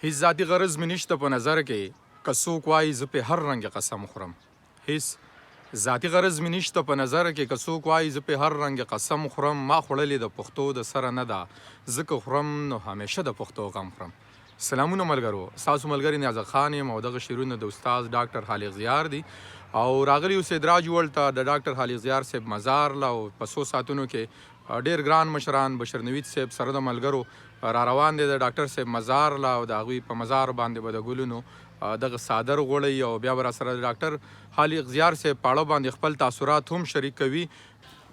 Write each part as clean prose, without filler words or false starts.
هیڅ ذاتي غرض مې نشته په نظر کې که څوک وایي زه پې هر رنګ قسم خورم. هیڅ ذاتي غرض مې نشته په نظر کې که څوک وایي زه پې هر رنګ قسم خورم. ما خوړلې د پښتو د سره نه ده، ځکه خورم نو همیشه د پښتو غم خورم. سلامونه ملګرو، ستاسو ملګری نیازک خان یم او دغه شعرونه د استاد ډاکټر خالق زیار دي او راغلی اوس ادراج ولته د ډاکټر خالق زیار صاحب مزار له او په څو ساعتونو کې ډېر ګران مشران بشر نوید صاحب سره د ملګرو را روان دی د ډاکټر صاحب مزار له او د هغوی په مزار باندې به د ګلونو دغه څادر غوړوي او بیا به راسره د ډاکټر خالق زیار صاحب په اړه باندې خپل تاثرات هم شریک کوي.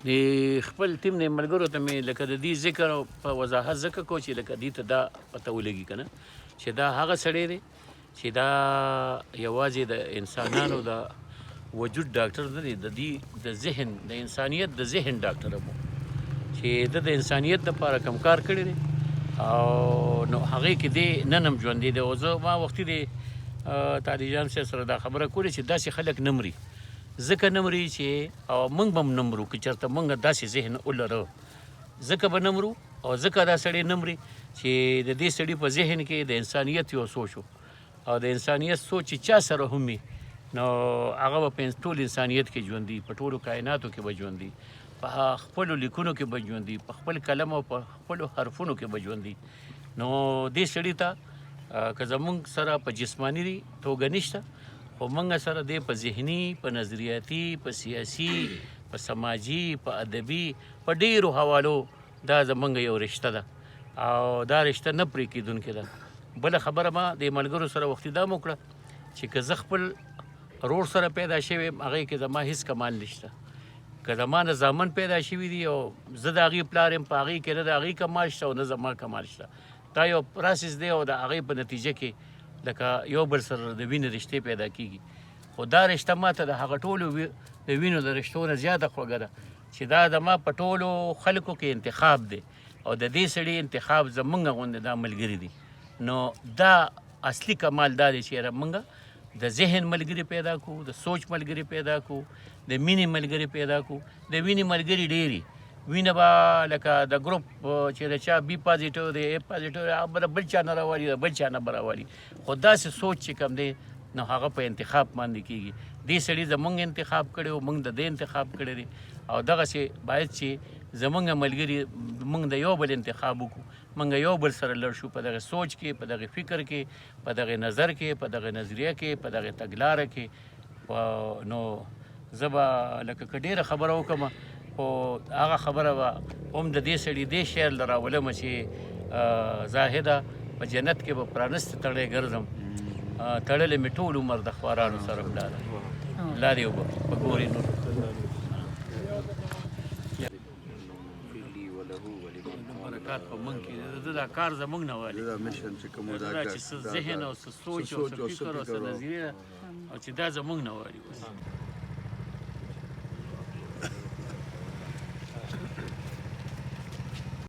د خپل ټیم نه ملګرو ته مې لکه د دې ذکر په وضاحت ځکه کو چې لکه دې ته دا پته ولګي که نه چې دا هغه سړی دی چې دا یوازې د انسانانو د وجود ډاکټر نه دی، د دې د ذهن د انسانیت د ذهن ډاکټر هم چې د انسانیت دپاره کم کار کړی دی او نو هغې کې دی نن هم ژوندی دی. او زه ما وختي د طالب جان صاحب سره دا خبره کړې چې داسې خلک نه مري، ځکه نه مري چې او موږ به هم نه مرو که چېرته موږ داسې ذهن ولرو، ځکه به نه مرو او ځکه دا سړی نه مري چې د دې سړي په ذهن کې د انسانیت یو سوچ او د انسانیت سوچ چې چا سره هم وي نو هغه به په ټول انسانیت کې ژوندي، په ټولو کائناتو کې به ژوندي، په خپلو لیکونو کې به ژوندي، په خپل قلم او په خپلو حرفونو کې به ژوندي. نو دې سړي ته که زموږ سره په جسماني توګه نشته خو موږ سره دی په ذهني، په نظریاتي، په سیاسي، په سماجي، په ادبي، په ډېرو حوالو دا زموږ یو رشته ده او دا رشته نه پرې کېدونکې ده. بله خبره ما د ملګرو سره وختي دا م وکړه چې که زه خپل رور سره پیدا شوی یم هغې کې زما هېڅ کمال نشته، که زما نه زامن پیدا شوي دي او زه د هغې پلار یم په هغې کې نه د هغې کمال شته او نه زما کمال شته. دا یو پراسس دی او د هغې په نتیجه کې لکه یو بل سره د وینې رشتې پیدا کېږي. خو دا رشته ما ته د هغه ټولو د وینو د رشتو نه زیاته خوږه ده چې دا زما په ټولو خلکو کې انتخاب دی او د دې سړي انتخاب زمونږ غوندې دا ملګري دي. نو دا اصلي کمال دا دی چې یاره موږ د ذهن ملګري پیدا کړو، د سوچ ملګري پیدا کړو، د مینې ملګري پیدا کړو. د وینې ملګري ډېري وینه به لکه د ګروپ چې د چا بي پازیټیو دی، اے پازیټیو هغه به بل چا نه راوالي، د بل چا نه به راوالي. خو داسې سوچ چې کوم دی نو هغه په انتخاب باندې کېږي. دې سړي زموږ انتخاب کړی او موږ د دې انتخاب کړی دی او دغسې باید چې زموږ ملګري موږ د یو بل انتخاب وکړو، موږ یو بل سره لړ شو په دغه سوچ کې، په دغه فکر کې، په دغه نظر کې، په دغه نظریه کې، په دغه تګلاره کې. نو زه به لکه که ډېره خبره وکړم خو هغه خبره به هم د دې سړي دې شعر له راولمه چې زاهده په جنت کې به پرانستې تړی ګرځم، تړلی مې ټول عمر د خوارانو سره بلاده لارې اوبه په ګورې نور برکات په موږ کې دا کار زموږ نه والي چې څه ذهن او څه سوچ او څه فکر او څه نظریه او چې دا زموږ نه والي.